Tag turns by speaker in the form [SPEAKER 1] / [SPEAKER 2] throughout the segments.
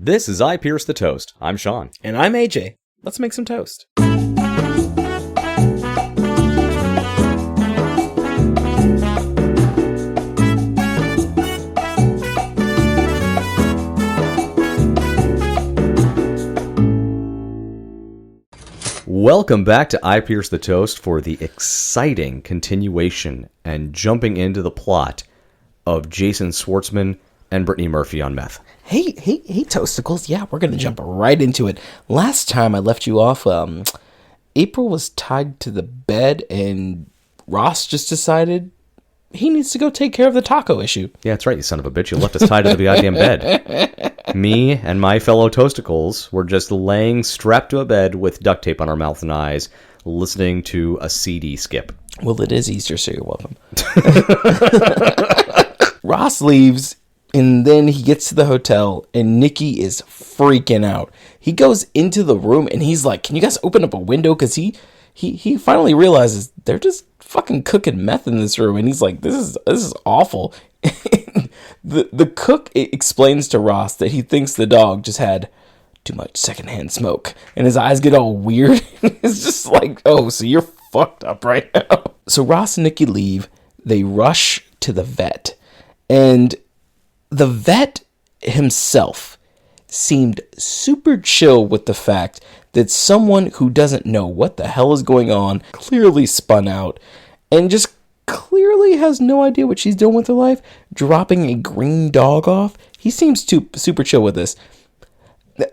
[SPEAKER 1] This is I Pierce the Toast. I'm Sean.
[SPEAKER 2] And I'm AJ. Let's make some toast.
[SPEAKER 1] Welcome back to I Pierce the Toast for the exciting continuation and jumping into the plot of Jason Schwartzman and Brittany Murphy on meth.
[SPEAKER 2] Hey, Toasticles. Yeah, we're going to jump right into it. Last time I left you off, April was tied to the bed and Ross just decided he needs to go take care of the taco issue.
[SPEAKER 1] Yeah, that's right, you son of a bitch. You left us tied to the goddamn bed. Me and my fellow Toasticles were just laying strapped to a bed with duct tape on our mouths and eyes, listening to a CD skip.
[SPEAKER 2] Well, it is Easter, so you're welcome. Ross leaves, and then he gets to the hotel, and Nikki is freaking out. He goes into the room, and he's like, can you guys open up a window? Because he finally realizes they're just fucking cooking meth in this room, and he's like, this is awful. The cook explains to Ross that he thinks the dog just had too much secondhand smoke, and his eyes get all weird. It's just like, oh, so you're fucked up right now. So Ross and Nikki leave. They rush to the vet, and the vet himself seemed super chill with the fact that someone who doesn't know what the hell is going on clearly spun out and just clearly has no idea what she's doing with her life, dropping a green dog off. He seems super chill with this.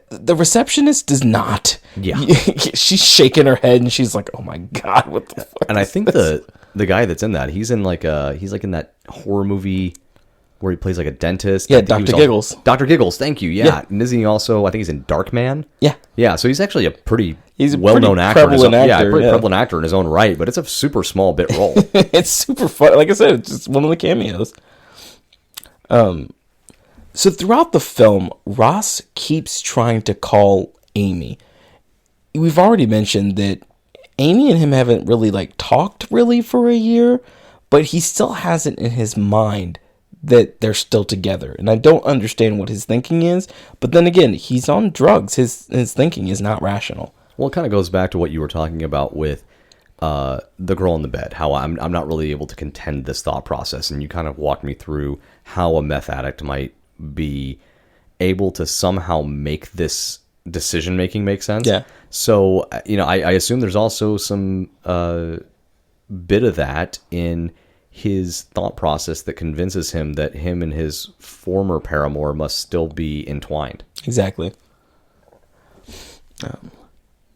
[SPEAKER 2] The receptionist does not.
[SPEAKER 1] Yeah.
[SPEAKER 2] She's shaking her head and she's like, oh my God, what the fuck?
[SPEAKER 1] And I think the guy that's in that, he's in that horror movie where he plays like a dentist.
[SPEAKER 2] Yeah, Dr. Giggles.
[SPEAKER 1] Dr. Giggles, thank you. Yeah. And isn't he also, I think he's in Darkman?
[SPEAKER 2] Yeah.
[SPEAKER 1] Yeah, so he's actually a pretty
[SPEAKER 2] Pretty
[SPEAKER 1] well-known actor.
[SPEAKER 2] Prevalent
[SPEAKER 1] actor in his own right, but it's a super small bit role.
[SPEAKER 2] It's super fun. Like I said, it's just one of the cameos. So throughout the film, Ross keeps trying to call Amy. We've already mentioned that Amy and him haven't really talked really for a year, but he still has it in his mind that they're still together. And I don't understand what his thinking is, but then again, he's on drugs. His thinking is not rational.
[SPEAKER 1] Well, it kind of goes back to what you were talking about with the girl in the bed, how I'm not really able to contend this thought process, and you kind of walked me through how a meth addict might be able to somehow make this decision-making make sense.
[SPEAKER 2] Yeah.
[SPEAKER 1] So, I assume there's also some bit of that in his thought process that convinces him that him and his former paramour must still be entwined.
[SPEAKER 2] Exactly.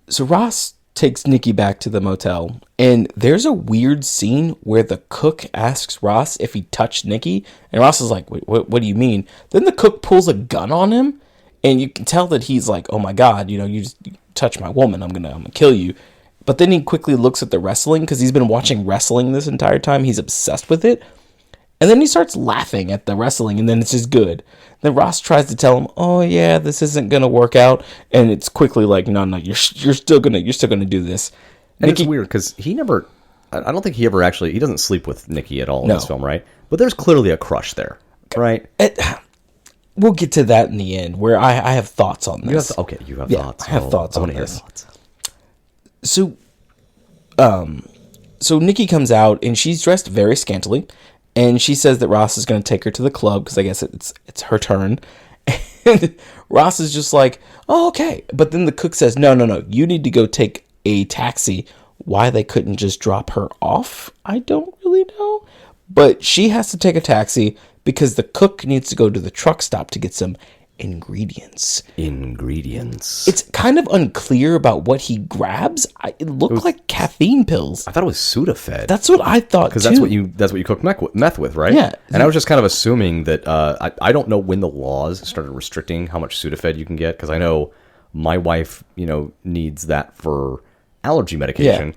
[SPEAKER 2] So Ross takes Nikki back to the motel, and there's a weird scene where the cook asks Ross if he touched Nikki, and Ross is like, what do you mean? Then the cook pulls a gun on him, and you can tell that he's like, oh my God, you just touched my woman, I'm gonna kill you. But then he quickly looks at the wrestling, because he's been watching wrestling this entire time. He's obsessed with it. And then he starts laughing at the wrestling, and then it's just good. Then Ross tries to tell him, oh yeah, this isn't going to work out. And it's quickly like, no, you're still going to do this.
[SPEAKER 1] And Nikki, it's weird, because I don't think he ever actually, he doesn't sleep with Nikki at all in this film, right? But there's clearly a crush there, right?
[SPEAKER 2] We'll get to that in the end, where I have thoughts on this.
[SPEAKER 1] You have thoughts.
[SPEAKER 2] I have thoughts on this.
[SPEAKER 1] Thoughts.
[SPEAKER 2] So Nikki comes out, and she's dressed very scantily, and she says that Ross is going to take her to the club, because I guess it's her turn. And Ross is just like, oh, okay. But then the cook says, no, you need to go take a taxi. Why they couldn't just drop her off, I don't really know. But she has to take a taxi because the cook needs to go to the truck stop to get some ingredients. It's kind of unclear about what he grabs. It looked like caffeine pills.
[SPEAKER 1] I thought it was Sudafed.
[SPEAKER 2] That's what I thought,
[SPEAKER 1] because that's what you cook meth with, right?
[SPEAKER 2] Yeah.
[SPEAKER 1] And I was just kind of assuming that I don't know when the laws started restricting how much Sudafed you can get, because I know my wife needs that for allergy medication,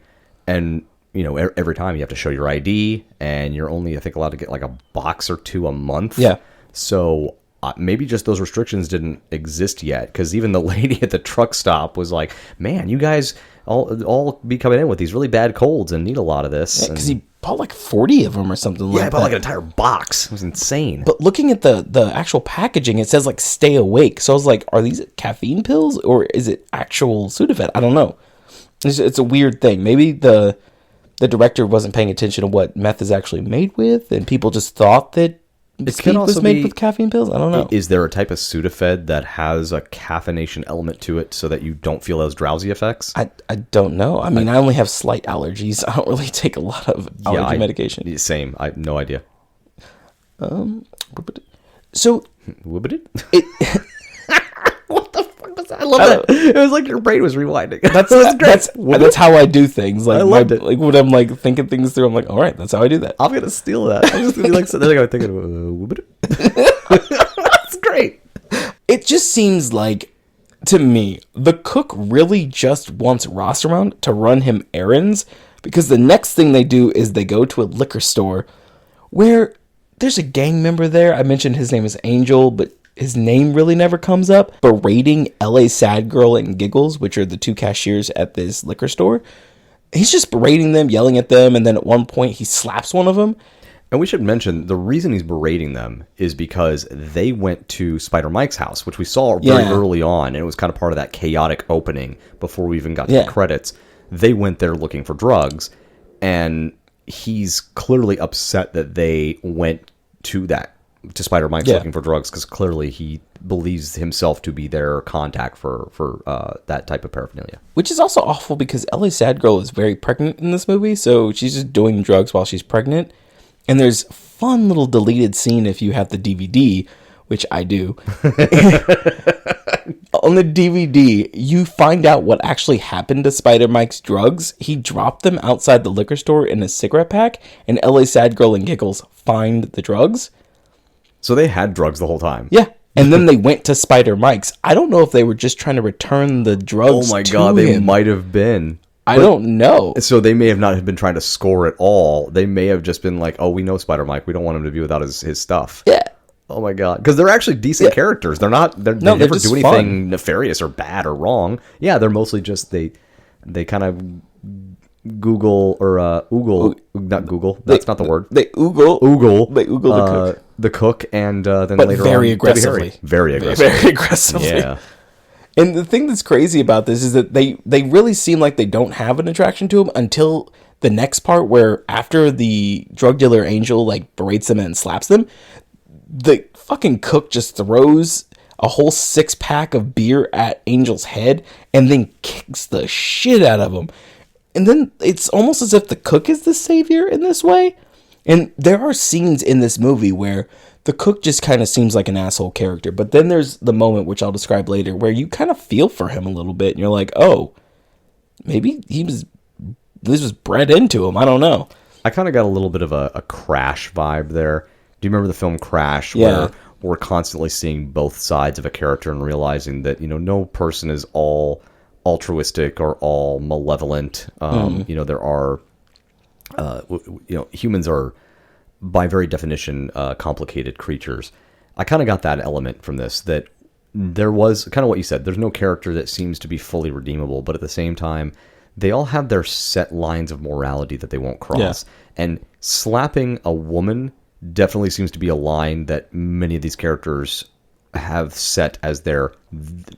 [SPEAKER 1] and every time you have to show your ID, and you're only, I think, allowed to get like a box or two a month.
[SPEAKER 2] Yeah.
[SPEAKER 1] So maybe just those restrictions didn't exist yet, because even the lady at the truck stop was like, man, you guys all be coming in with these really bad colds and need a lot of this.
[SPEAKER 2] Because he bought like 40 of them or something like that.
[SPEAKER 1] Yeah, I bought like an entire box. It was insane.
[SPEAKER 2] But looking at the actual packaging, it says like stay awake. So I was like, are these caffeine pills or is it actual Sudafed? I don't know. It's a weird thing. Maybe the director wasn't paying attention to what meth is actually made with, and people just thought that speed was made with caffeine pills. I don't know.
[SPEAKER 1] Is there a type of Sudafed that has a caffeination element to it so that you don't feel those drowsy effects?
[SPEAKER 2] I don't know. I mean, I only have slight allergies. I don't really take a lot of allergy medication.
[SPEAKER 1] Same. I have no idea.
[SPEAKER 2] So
[SPEAKER 1] it what the fuck was that? I love that. It was like your brain was rewinding.
[SPEAKER 2] That's how I do things. Like
[SPEAKER 1] I loved it.
[SPEAKER 2] Like when I'm like thinking things through, I'm like, all right, that's how I do that.
[SPEAKER 1] I'm gonna steal that. I'm just gonna be like sitting there thinking, that's great.
[SPEAKER 2] It just seems like, to me, the cook really just wants Ross around to run him errands, because the next thing they do is they go to a liquor store where there's a gang member there. I mentioned his name is Angel, but his name really never comes up, berating LA Sad Girl and Giggles, which are the two cashiers at this liquor store. He's just berating them, yelling at them, and then at one point he slaps one of them.
[SPEAKER 1] And we should mention, the reason he's berating them is because they went to Spider Mike's house, which we saw very early on, and it was kind of part of that chaotic opening before we even got to the credits. They went there looking for drugs, and he's clearly upset that they went to Spider Mike's looking for drugs, because clearly he believes himself to be their contact for that type of paraphernalia.
[SPEAKER 2] Which is also awful, because LA Sad Girl is very pregnant in this movie, so she's just doing drugs while she's pregnant. And there's a fun little deleted scene if you have the DVD, which I do. On the DVD, you find out what actually happened to Spider Mike's drugs. He dropped them outside the liquor store in a cigarette pack, and LA Sad Girl and Giggles find the drugs.
[SPEAKER 1] So they had drugs the whole time.
[SPEAKER 2] Yeah. And then they went to Spider Mike's. I don't know if they were just trying to return the drugs to him.
[SPEAKER 1] Oh my God, they might have been.
[SPEAKER 2] I don't know.
[SPEAKER 1] So they may have not have been trying to score at all. They may have just been like, oh, we know Spider Mike. We don't want him to be without his stuff.
[SPEAKER 2] Yeah.
[SPEAKER 1] Oh my God. Because they're actually decent characters. They never do anything nefarious or bad or wrong. Yeah, they're mostly just, they kind of Google or not Google. That's not the word.
[SPEAKER 2] They oogle
[SPEAKER 1] the cook, and then
[SPEAKER 2] but
[SPEAKER 1] later
[SPEAKER 2] very
[SPEAKER 1] on,
[SPEAKER 2] aggressively.
[SPEAKER 1] Very aggressively.
[SPEAKER 2] Very aggressively.
[SPEAKER 1] Yeah.
[SPEAKER 2] And the thing that's crazy about this is that they really seem like they don't have an attraction to him until the next part, where after the drug dealer Angel like berates them and slaps them, the fucking cook just throws a whole 6-pack of beer at Angel's head and then kicks the shit out of him. And then it's almost as if the cook is the savior in this way. And there are scenes in this movie where the cook just kind of seems like an asshole character. But then there's the moment, which I'll describe later, where you kind of feel for him a little bit. And you're like, oh, maybe this was bred into him. I don't know.
[SPEAKER 1] I kind of got a little bit of a Crash vibe there. Do you remember the film Crash?
[SPEAKER 2] Yeah.
[SPEAKER 1] Where we're constantly seeing both sides of a character and realizing that, no person is all altruistic or all malevolent. There are, humans are, by very definition, complicated creatures. I kind of got that element from this, that there was kind of what you said. There's no character that seems to be fully redeemable, but at the same time, they all have their set lines of morality that they won't cross. Yeah. And slapping a woman definitely seems to be a line that many of these characters have set as their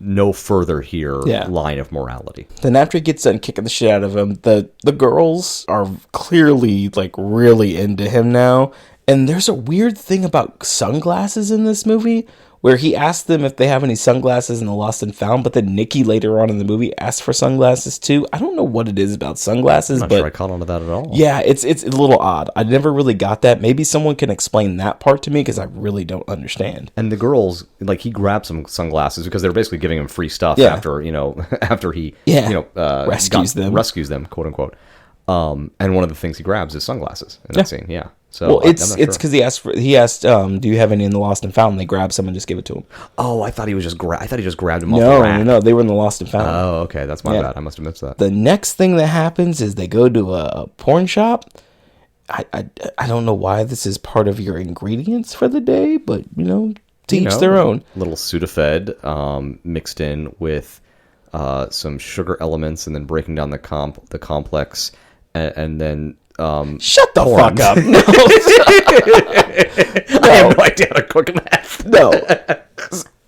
[SPEAKER 1] no further here line of morality.
[SPEAKER 2] Then after he gets done kicking the shit out of him, the girls are clearly like really into him now. And there's a weird thing about sunglasses in this movie, where he asked them if they have any sunglasses in the Lost and Found, but then Nikki later on in the movie asked for sunglasses too. I don't know what it is about sunglasses,
[SPEAKER 1] I'm not sure I caught on to that at all.
[SPEAKER 2] Yeah, it's a little odd. I never really got that. Maybe someone can explain that part to me, because I really don't understand.
[SPEAKER 1] And the girls, like, he grabbed some sunglasses because they were basically giving him free stuff after he rescues them, quote unquote. And one of the things he grabs is sunglasses in that scene. Yeah. So
[SPEAKER 2] it's because he asked, do you have any in the Lost and Found? And they grabbed some and just give it to him.
[SPEAKER 1] Oh, I thought he just grabbed them off the rack.
[SPEAKER 2] No, they were in the Lost and Found.
[SPEAKER 1] Oh, okay, that's my bad. I must have missed that.
[SPEAKER 2] The next thing that happens is they go to a porn shop. I don't know why this is part of your ingredients for the day, but to each their own.
[SPEAKER 1] Little Sudafed mixed in with some sugar elements, and then breaking down the complex. And then
[SPEAKER 2] Shut the fuck up. No.
[SPEAKER 1] I have no idea how to cook meth.
[SPEAKER 2] No.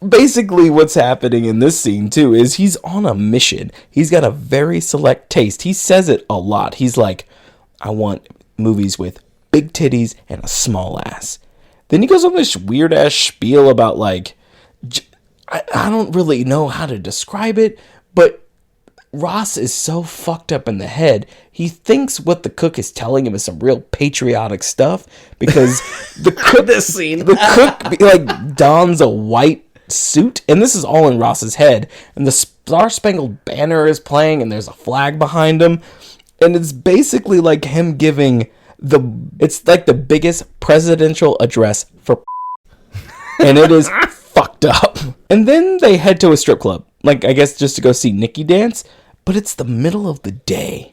[SPEAKER 2] Basically, what's happening in this scene, too, is he's on a mission. He's got a very select taste. He says it a lot. He's like, I want movies with big titties and a small ass. Then he goes on this weird-ass spiel about, like, I don't really know how to describe it, but Ross is so fucked up in the head. He thinks what the cook is telling him is some real patriotic stuff because the cook,
[SPEAKER 1] this scene,
[SPEAKER 2] the cook like dons a white suit, and this is all in Ross's head. And the Star Spangled Banner is playing, and there's a flag behind him, and it's basically like him giving it's like the biggest presidential address for, and it is fucked up. And then they head to a strip club, like I guess just to go see Nikki dance. But it's the middle of the day.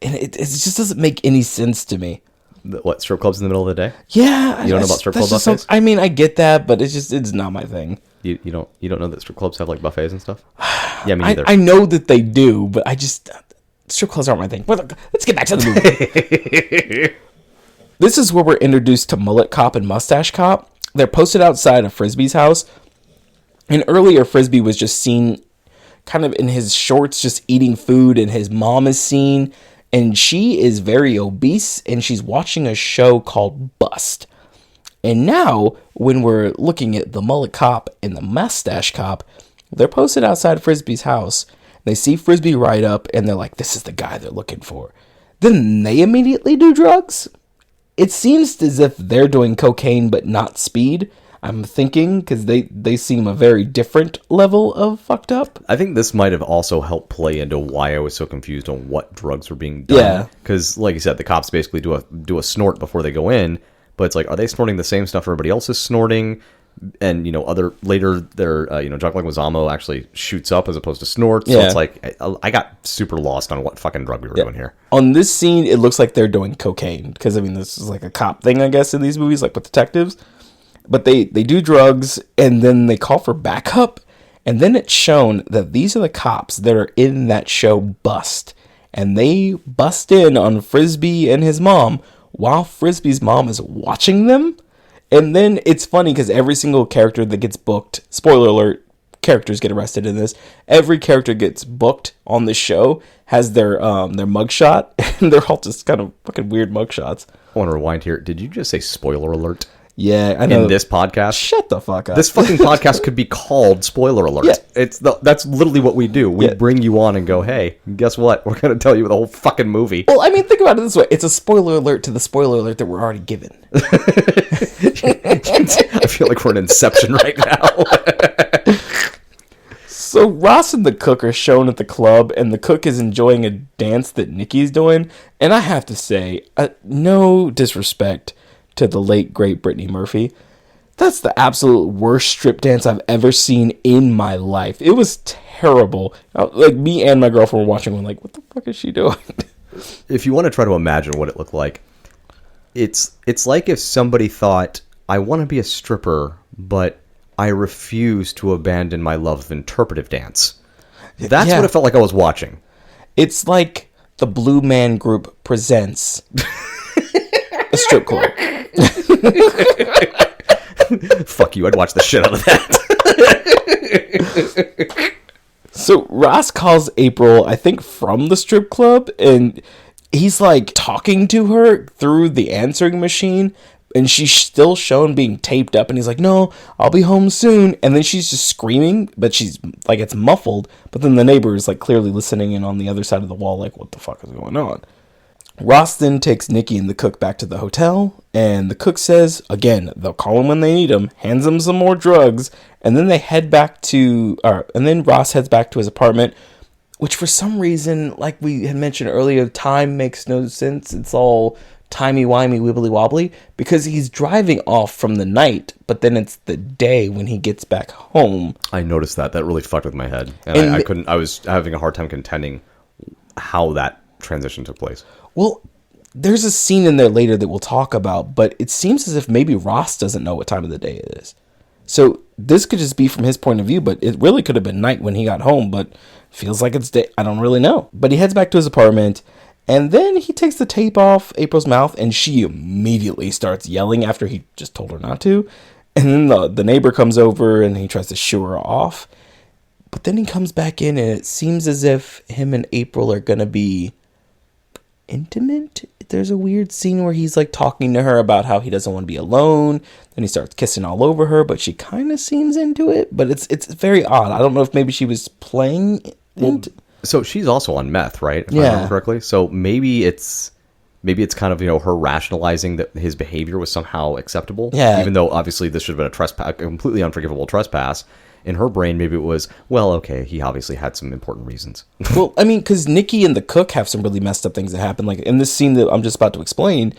[SPEAKER 2] And it just doesn't make any sense to me.
[SPEAKER 1] What, strip clubs in the middle of the day?
[SPEAKER 2] Yeah.
[SPEAKER 1] You don't know about strip club buffets?
[SPEAKER 2] I mean, I get that, but it's not my thing.
[SPEAKER 1] You don't know that strip clubs have like buffets and stuff? Yeah, me neither.
[SPEAKER 2] I know that they do, but strip clubs aren't my thing. But let's get back to the movie. This is where we're introduced to Mullet Cop and Mustache Cop. They're posted outside of Frisbee's house. And earlier, Frisbee was just seen kind of in his shorts just eating food, and his mom is seen, and she is very obese, and she's watching a show called Bust. And now, when we're looking at the Mullet Cop and the Mustache Cop, they're posted outside Frisbee's house. They see Frisbee ride up, and they're like, this is the guy they're looking for. Then they immediately do drugs. It seems as if they're doing cocaine but not speed, I'm thinking, because they seem a very different level of fucked up.
[SPEAKER 1] I think this might have also helped play into why I was so confused on what drugs were being done.
[SPEAKER 2] Yeah.
[SPEAKER 1] Because, like you said, the cops basically do a snort before they go in, but it's like, are they snorting the same stuff everybody else is snorting? And, later, John Leguizamo actually shoots up as opposed to snorts. So it's like, I got super lost on what fucking drug we were doing here.
[SPEAKER 2] On this scene, it looks like they're doing cocaine. Because, I mean, this is like a cop thing, I guess, in these movies, like with detectives. But they do drugs, and then they call for backup. And then it's shown that these are the cops that are in that show Bust. And they bust in on Frisbee and his mom while Frisbee's mom is watching them. And then it's funny because every single character that gets booked, spoiler alert, characters get arrested in this. Every character gets booked on this show has their mugshot, and they're all just kind of fucking weird mugshots.
[SPEAKER 1] I want to rewind here. Did you just say spoiler alert?
[SPEAKER 2] Yeah, I know.
[SPEAKER 1] In this podcast?
[SPEAKER 2] Shut the fuck up.
[SPEAKER 1] This fucking podcast could be called Spoiler Alert.
[SPEAKER 2] Yeah.
[SPEAKER 1] That's literally what we do. We bring you on and go, hey, guess what? We're going to tell you the whole fucking movie.
[SPEAKER 2] Well, I mean, think about it this way. It's a spoiler alert to the spoiler alert that we're already given.
[SPEAKER 1] I feel like we're in Inception right now.
[SPEAKER 2] So Ross and the cook are shown at the club, and the cook is enjoying a dance that Nikki's doing. And I have to say, no disrespect to the late, great Brittany Murphy, that's the absolute worst strip dance I've ever seen in my life. It was terrible. Like, me and my girlfriend were watching one like, what the fuck is she doing?
[SPEAKER 1] If you want to try to imagine what it looked like, it's like if somebody thought, I want to be a stripper, but I refuse to abandon my love of interpretive dance. That's what it felt like I was watching.
[SPEAKER 2] It's like the Blue Man Group presents a strip club.
[SPEAKER 1] Fuck you, I'd watch the shit out of that.
[SPEAKER 2] So Ross calls April, I think, from the strip club, and he's like talking to her through the answering machine, and she's still shown being taped up, and he's like, no, I'll be home soon. And then she's just screaming, but she's like, it's muffled, but then the neighbor is like clearly listening in on the other side of the wall, like, what the fuck is going on? Ross then takes Nikki and the cook back to the hotel, and the cook says, again, they'll call him when they need him, hands him some more drugs, and then they head back to, and then Ross heads back to his apartment, which for some reason, like we had mentioned earlier, time makes no sense. It's all timey-wimey, wibbly-wobbly, because he's driving off from the night, but then it's the day when he gets back home.
[SPEAKER 1] I noticed that. That really fucked with my head. And I was having a hard time contending how that transition took place.
[SPEAKER 2] Well, there's a scene in there later that we'll talk about, but it seems as if maybe Ross doesn't know what time of the day it is. So this could just be from his point of view, but it really could have been night when he got home, but feels like it's day. I don't really know. But he heads back to his apartment, And then he takes the tape off April's mouth, and she immediately starts yelling after he just told her not to. And then the neighbor comes over, and he tries to shoo her off. But then he comes back in, and it seems as if him and April are going to be intimate. There's a weird scene where he's like talking to her about how he doesn't want to be alone. Then he starts kissing all over her, but she kind of seems into it. But it's very odd. I don't know if maybe she was playing
[SPEAKER 1] So she's also on meth, right? If I remember correctly. So maybe it's kind of, her rationalizing that his behavior was somehow acceptable.
[SPEAKER 2] Yeah.
[SPEAKER 1] Even though obviously this should have been a completely unforgivable trespass. In her brain, maybe it was, well, okay, he obviously had some important reasons.
[SPEAKER 2] Well, I mean, because Nikki and the cook have some really messed up things that happen. Like in this scene that I'm just about to explain,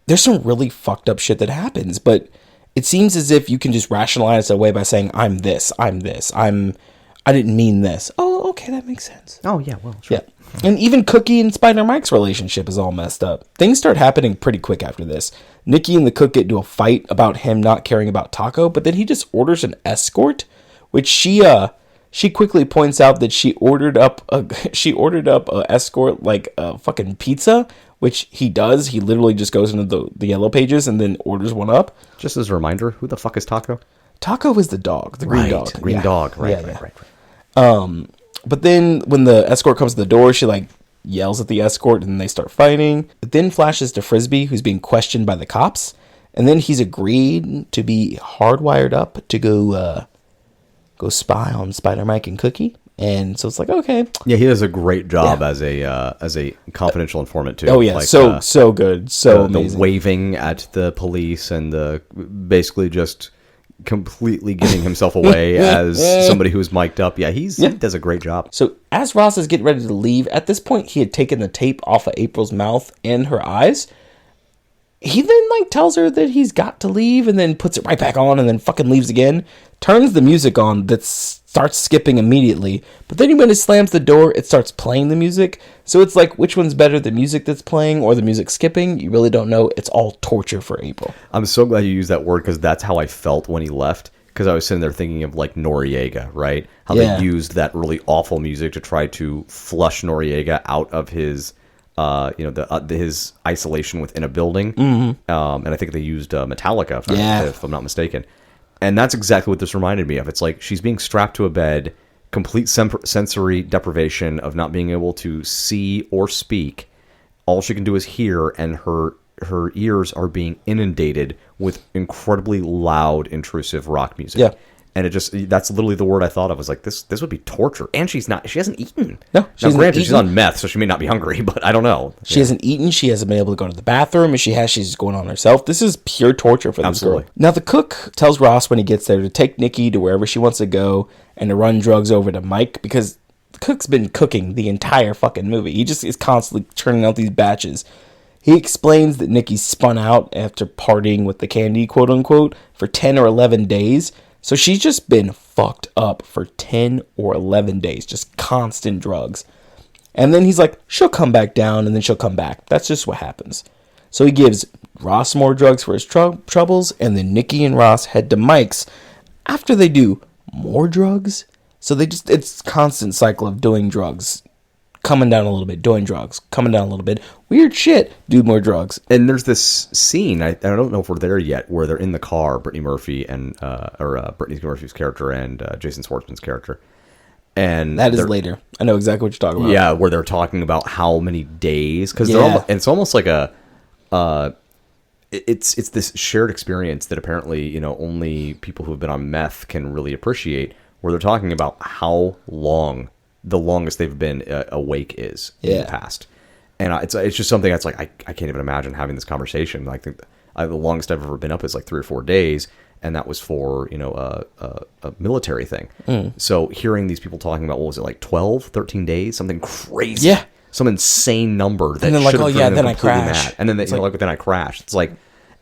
[SPEAKER 2] there's some really fucked up shit that happens. But it seems as if you can just rationalize it away by saying, I didn't mean this. Oh, okay, that makes sense.
[SPEAKER 1] Oh, yeah, well, sure.
[SPEAKER 2] Yeah. And even Cookie and Spider Mike's relationship is all messed up. Things start happening pretty quick after this. Nikki and the cook get into a fight about him not caring about Taco, but then he just orders an escort, which she quickly points out that she ordered up a escort like a fucking pizza, which he does. He literally just goes into the yellow pages and then orders one up.
[SPEAKER 1] Just as a reminder, who the fuck is Taco?
[SPEAKER 2] Taco is the dog, the green dog.
[SPEAKER 1] The green dog, right.
[SPEAKER 2] But then when the escort comes to the door, she like yells at the escort and they start fighting. It then flashes to Frisbee, who's being questioned by the cops. And then he's agreed to be hardwired up to go spy on Spider Mike and Cookie. And so it's like, okay.
[SPEAKER 1] Yeah, he does a great job as a confidential informant too.
[SPEAKER 2] Oh yeah,
[SPEAKER 1] like,
[SPEAKER 2] so good, so amazing.
[SPEAKER 1] The waving at the police and the basically just completely giving himself away as somebody who's mic'd up. Yeah, he does a great job.
[SPEAKER 2] So as Ross is getting ready to leave, at this point he had taken the tape off of April's mouth and her eyes. He then like tells her that he's got to leave and then puts it right back on and then fucking leaves again. Turns the music on that starts skipping immediately. But then when he slams the door, it starts playing the music. So it's like, which one's better, the music that's playing or the music skipping? You really don't know. It's all torture for April.
[SPEAKER 1] I'm so glad you used that word because that's how I felt when he left. Because I was sitting there thinking of like Noriega, right? How they used that really awful music to try to flush Noriega out of his... his isolation within a building. Mm-hmm. And I think they used Metallica, if I'm not mistaken. And that's exactly what this reminded me of. It's like she's being strapped to a bed, complete sensory deprivation of not being able to see or speak. All she can do is hear, and her ears are being inundated with incredibly loud, intrusive rock music. Yeah. And that's literally the word I thought of. I was like, this would be torture. And she hasn't eaten.
[SPEAKER 2] No,
[SPEAKER 1] she's on meth, so she may not be hungry, but I don't know.
[SPEAKER 2] She hasn't eaten. She hasn't been able to go to the bathroom. If she has, she's going on herself. This is pure torture for this girl. Now, the cook tells Ross when he gets there to take Nikki to wherever she wants to go and to run drugs over to Mike because the cook's been cooking the entire fucking movie. He just is constantly churning out these batches. He explains that Nikki spun out after partying with the candy, quote unquote, for 10 or 11 days. So she's just been fucked up for 10 or 11 days, just constant drugs. And then he's like, she'll come back down and then she'll come back. That's just what happens. So he gives Ross more drugs for his troubles, and then Nikki and Ross head to Mike's after they do more drugs. So it's constant cycle of doing drugs, coming down a little bit, doing drugs, coming down a little bit. Weird shit, do more drugs.
[SPEAKER 1] And there's this scene, I don't know if we're there yet, where they're in the car, Brittany Murphy and, Brittany Murphy's character and Jason Schwartzman's character. And
[SPEAKER 2] that is later. I know exactly what you're talking about.
[SPEAKER 1] Yeah, where they're talking about how many days, because it's almost like it's this shared experience that apparently, only people who have been on meth can really appreciate, where they're talking about how long the longest they've been awake is in the past. And it's just something that's like, I can't even imagine having this conversation. I think the longest I've ever been up is like 3 or 4 days. And that was for, a military thing. Mm. So hearing these people talking about, what was it, like 12, 13 days? Something crazy. Yeah. Some insane number that should have driven them completely mad. And then then I crashed. It's like...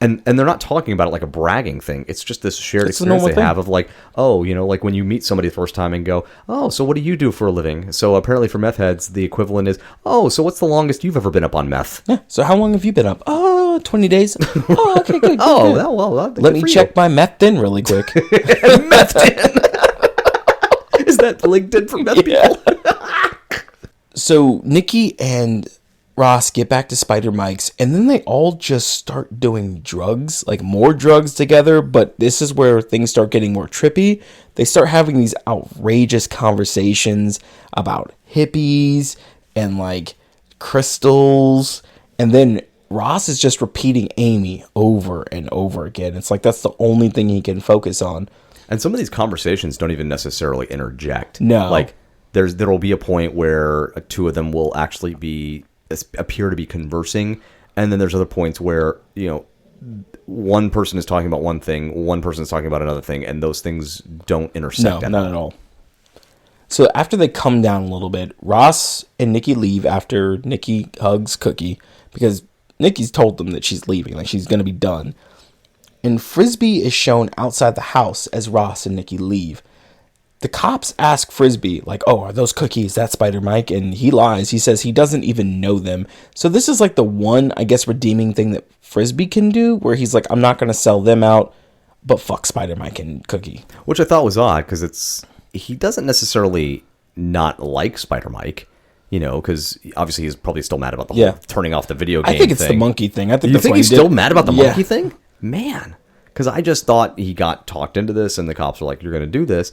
[SPEAKER 1] And they're not talking about it like a bragging thing. It's just this shared experience they have of like, like when you meet somebody the first time and go, oh, so what do you do for a living? So apparently for meth heads, the equivalent is, oh, so what's the longest you've ever been up on meth?
[SPEAKER 2] Yeah. So how long have you been up? Oh, 20 days. Oh, okay, good.
[SPEAKER 1] Oh,
[SPEAKER 2] good.
[SPEAKER 1] Well,
[SPEAKER 2] let me check my meth in really quick.
[SPEAKER 1] Meth in. Is that LinkedIn for meth people?
[SPEAKER 2] So Nikki and Ross get back to Spider Mike's, and then they all just start doing drugs, like more drugs together. But this is where things start getting more trippy. They start having these outrageous conversations about hippies and like crystals, and then Ross is just repeating Amy over and over again. It's like that's the only thing he can focus on.
[SPEAKER 1] And some of these conversations don't even necessarily interject.
[SPEAKER 2] No.
[SPEAKER 1] Like there will be a point where two of them will actually appear to be conversing, and then there's other points where, you know, one person is talking about one thing, one person is talking about another thing, and those things don't intersect.
[SPEAKER 2] No, not at all. So after they come down a little bit, Ross and Nikki leave after Nikki hugs Cookie, because Nikki's told them that she's leaving, like she's going to be done. And Frisbee is shown outside the house as Ross and Nikki leave. The cops ask Frisbee, like, oh, are those cookies? That's Spider Mike? And he lies. He says he doesn't even know them. So this is like the one, I guess, redeeming thing that Frisbee can do, where he's like, I'm not going to sell them out, but fuck Spider Mike and Cookie.
[SPEAKER 1] Which I thought was odd, because he doesn't necessarily not like Spider Mike, you know, because obviously he's probably still mad about the whole turning off the video game thing.
[SPEAKER 2] I think it's the monkey thing. I think
[SPEAKER 1] you think he's still mad about the monkey thing? Man. Because I just thought he got talked into this, and the cops were like, you're going to do this.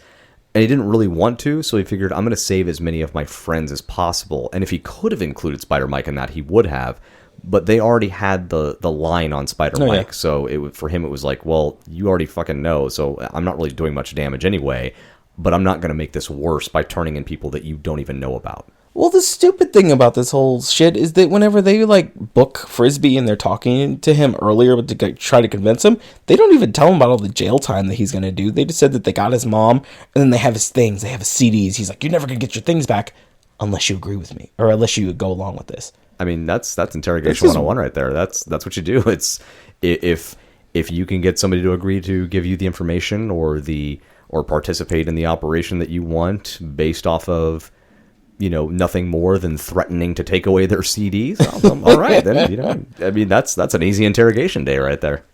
[SPEAKER 1] And he didn't really want to, so he figured, I'm going to save as many of my friends as possible. And if he could have included Spider-Mike in that, he would have. But they already had the line on Spider-Mike.
[SPEAKER 2] Yeah.
[SPEAKER 1] So for him, it was like, well, you already fucking know, so I'm not really doing much damage anyway. But I'm not going to make this worse by turning in people that you don't even know about.
[SPEAKER 2] Well, the stupid thing about this whole shit is that whenever they, like, book Frisbee and they're talking to him earlier to try to convince him, they don't even tell him about all the jail time that he's going to do. They just said that they got his mom, and then they have his things. They have his CDs. He's like, you're never going to get your things back unless you agree with me, or unless you go along with this.
[SPEAKER 1] I mean, that's interrogation 101 right there. That's what you do. It's if you can get somebody to agree to give you the information or participate in the operation that you want based off of, you know, nothing more than threatening to take away their CDs. All right, then, you know, I mean, that's an easy interrogation day right there.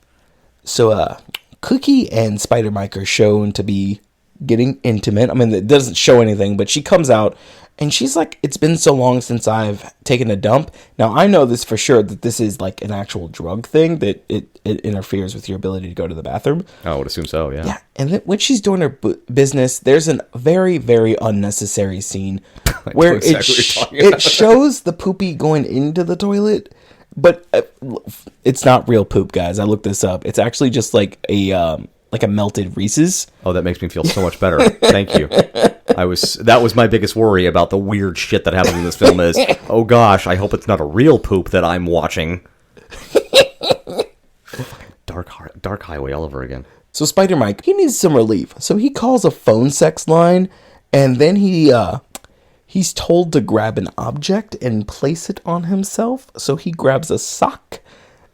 [SPEAKER 2] So, Cookie and Spider Mike are shown to be getting intimate. I mean, it doesn't show anything, but she comes out and she's like, it's been so long since I've taken a dump. Now, I know this for sure, that this is like an actual drug thing, that it interferes with your ability to go to the bathroom.
[SPEAKER 1] I would assume so, yeah.
[SPEAKER 2] Yeah, and then when she's doing her business, there's a very, very unnecessary scene where it shows the poopy going into the toilet, but it's not real poop, guys. I looked this up. It's actually just like a melted Reese's.
[SPEAKER 1] Oh, that makes me feel so much better. Thank you. That was my biggest worry about the weird shit that happens in this film is, oh gosh, I hope it's not a real poop that I'm watching. Dark highway all over again.
[SPEAKER 2] So Spider Mike, he needs some relief. So he calls a phone sex line, and then he's told to grab an object and place it on himself. So he grabs a sock,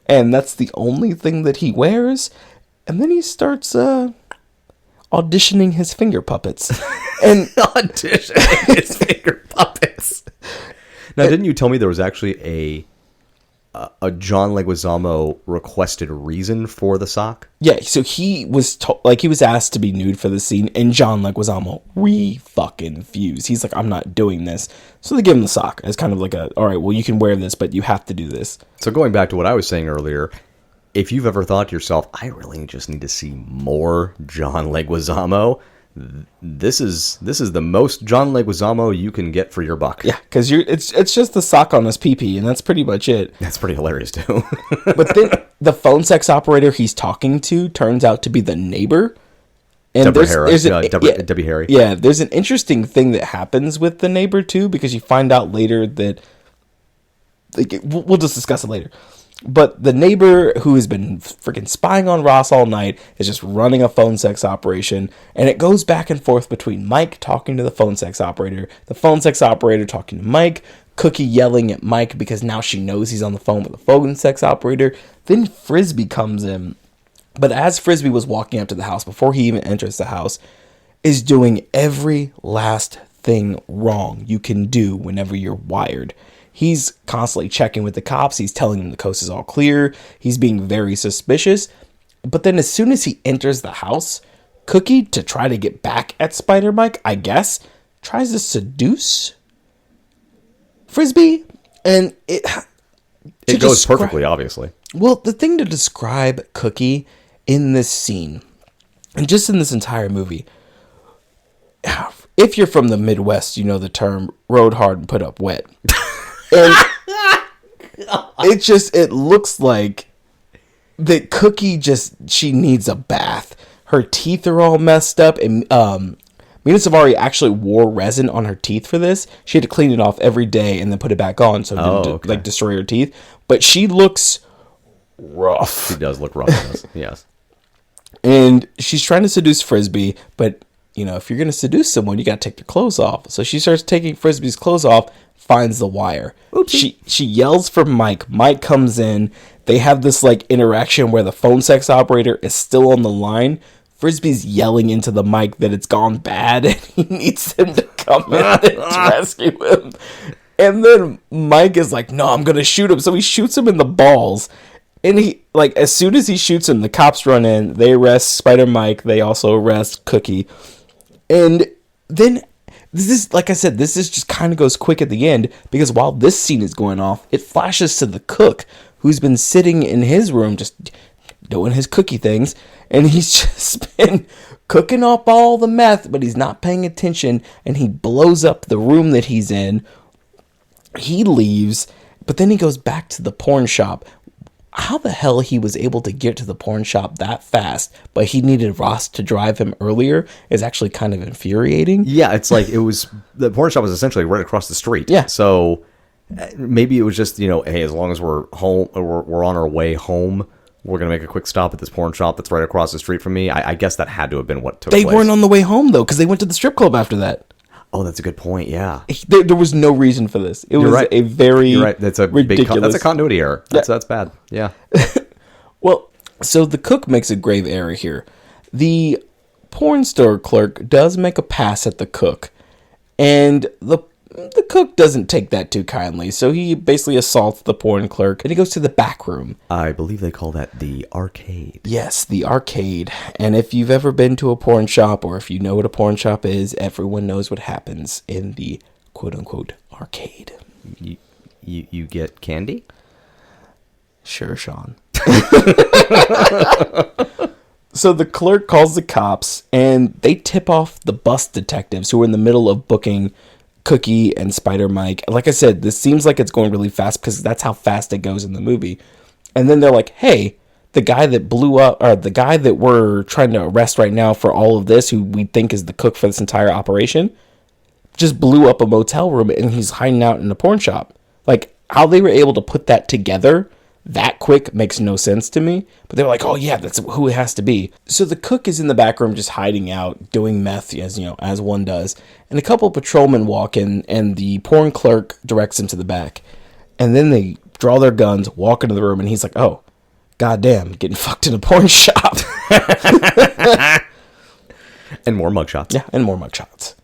[SPEAKER 2] and that's the only thing that he wears. And then he starts auditioning his finger puppets. And
[SPEAKER 1] auditioning his finger puppets. Now, didn't you tell me there was actually a John Leguizamo requested reason for the sock?
[SPEAKER 2] Yeah, so he was he was asked to be nude for the scene, and John Leguizamo fucking fused. He's like, I'm not doing this. So they give him the sock as kind of like all right, well, you can wear this, but you have to do this.
[SPEAKER 1] So going back to what I was saying earlier, if you've ever thought to yourself, I really just need to see more John Leguizamo, this is the most John Leguizamo you can get for your buck.
[SPEAKER 2] Yeah, because it's just the sock on his pee-pee, and that's pretty much it.
[SPEAKER 1] That's pretty hilarious too.
[SPEAKER 2] But then the phone sex operator he's talking to turns out to be the neighbor. And
[SPEAKER 1] Debbie Harry.
[SPEAKER 2] Yeah, there's an interesting thing that happens with the neighbor too, because you find out later that we'll just discuss it later. But the neighbor who has been freaking spying on Ross all night is just running a phone sex operation. And it goes back and forth between Mike talking to the phone sex operator talking to Mike, Cookie yelling at Mike because now she knows he's on the phone with the phone sex operator. Then Frisbee comes in. But as Frisbee was walking up to the house, before he even enters the house, is doing every last thing wrong you can do whenever you're wired. He's constantly checking with the cops. He's telling them the coast is all clear. He's being very suspicious. But then as soon as he enters the house, Cookie, to try to get back at Spider Mike, I guess, tries to seduce Frisbee. And
[SPEAKER 1] it goes perfectly, obviously.
[SPEAKER 2] Well, the thing to describe Cookie in this scene, and just in this entire movie, if you're from the Midwest, you know the term rode hard and put up wet. And it looks like that Cookie she needs a bath. Her teeth are all messed up, and Mina Savari actually wore resin on her teeth for this. She had to clean it off every day and then put it back on so it didn't like destroy her teeth. But she looks rough.
[SPEAKER 1] She does look rough in this, yes.
[SPEAKER 2] And she's trying to seduce Frisbee, but you know, if you're going to seduce someone, you got to take their clothes off. So she starts taking Frisbee's clothes off, finds the wire. Oopsie. She yells for Mike. Mike comes in. They have this like interaction where the phone sex operator is still on the line. Frisbee's yelling into the mic that it's gone bad and he needs him to come in and rescue him. And then Mike is like, no, I'm going to shoot him. So he shoots him in the balls. And he, like, as soon as he shoots him, the cops run in. They arrest Spider Mike. They also arrest Cookie. And then, this is, like I said, this is just kind of goes quick at the end. Because while this scene is going off, it flashes to the cook, who's been sitting in his room just doing his cookie things. And he's just been cooking up all the meth, but he's not paying attention. And he blows up the room that he's in. He leaves, but then he goes back to the porn shop. How the hell he was able to get to the porn shop that fast, but he needed Ross to drive him earlier is actually kind of infuriating.
[SPEAKER 1] Yeah, it's like the porn shop was essentially right across the street.
[SPEAKER 2] Yeah.
[SPEAKER 1] So maybe it was just, hey, as long as we're home, or we're on our way home, we're going to make a quick stop at this porn shop that's right across the street from me. I guess that had to have been what took place.
[SPEAKER 2] They weren't on the way home, though, because they went to the strip club after that.
[SPEAKER 1] Oh, that's a good point. Yeah,
[SPEAKER 2] there was no reason for this. It was a very
[SPEAKER 1] You're right. That's a
[SPEAKER 2] ridiculous.
[SPEAKER 1] that's a continuity error. That's bad. Yeah.
[SPEAKER 2] Well, so the cook makes a grave error here. The porn store clerk does make a pass at the cook, and the cook doesn't take that too kindly. So he basically assaults the porn clerk, and he goes to the back room.
[SPEAKER 1] I believe they call that the arcade.
[SPEAKER 2] Yes, the arcade. And if you've ever been to a porn shop, or if you know what a porn shop is, everyone knows what happens in the quote-unquote arcade.
[SPEAKER 1] You get candy?
[SPEAKER 2] Sure, Sean. So the clerk calls the cops, and they tip off the bus detectives who are in the middle of booking Cookie and Spider Mike. Like I said, this seems like it's going really fast because that's how fast it goes in the movie. And then they're like, hey, the guy that blew up, or the guy that we're trying to arrest right now for all of this, who we think is the cook for this entire operation, just blew up a motel room and he's hiding out in a porn shop. Like, how they were able to put that together that quick makes no sense to me. But they were like, oh yeah, that's who it has to be. So the cook is in the back room just hiding out, doing meth, as one does. And a couple of patrolmen walk in, and the porn clerk directs him to the back. And then they draw their guns, walk into the room, and he's like, oh, goddamn, getting fucked in a porn shop.
[SPEAKER 1] And more mugshots.
[SPEAKER 2] Yeah, and more mugshots.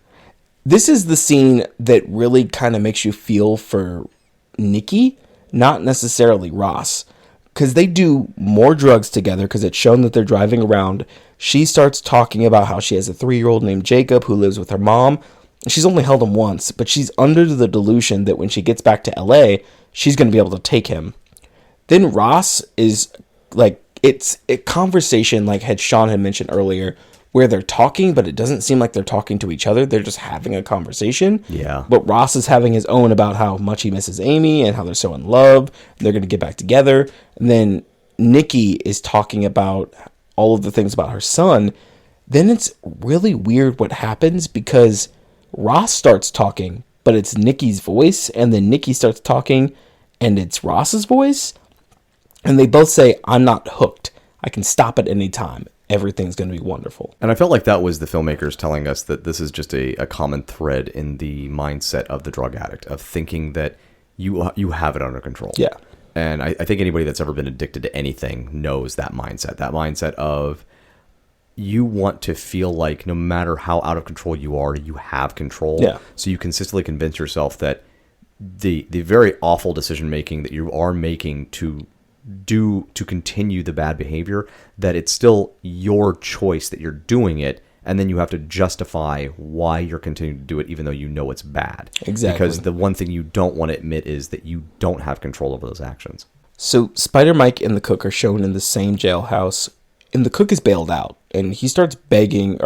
[SPEAKER 2] This is the scene that really kind of makes you feel for Nikki, not necessarily Ross, because they do more drugs together because it's shown that they're driving around. She starts talking about how she has a 3-year-old named Jacob who lives with her mom. She's only held him once, but she's under the delusion that when she gets back to LA, she's going to be able to take him. Then Ross is like, it's a conversation like Sean had mentioned earlier, where they're talking, but it doesn't seem like they're talking to each other. They're just having a conversation.
[SPEAKER 1] Yeah.
[SPEAKER 2] But Ross is having his own about how much he misses Amy and how they're so in love. And they're going to get back together. And then Nikki is talking about all of the things about her son. Then it's really weird what happens because Ross starts talking, but it's Nikki's voice. And then Nikki starts talking and it's Ross's voice. And they both say, I'm not hooked. I can stop at any time. Everything's going to be wonderful.
[SPEAKER 1] And I felt like that was the filmmakers telling us that this is just a common thread in the mindset of the drug addict, of thinking that you have it under control.
[SPEAKER 2] Yeah.
[SPEAKER 1] And I think anybody that's ever been addicted to anything knows that mindset of you want to feel like no matter how out of control you are, you have control.
[SPEAKER 2] Yeah.
[SPEAKER 1] So you consistently convince yourself that the very awful decision making that you are making to continue the bad behavior, that it's still your choice that you're doing it, and then you have to justify why you're continuing to do it even though you know it's bad.
[SPEAKER 2] Exactly.
[SPEAKER 1] Because the one thing you don't want to admit is that you don't have control over those actions.
[SPEAKER 2] So Spider Mike and the cook are shown in the same jailhouse, and the cook is bailed out, and he starts begging,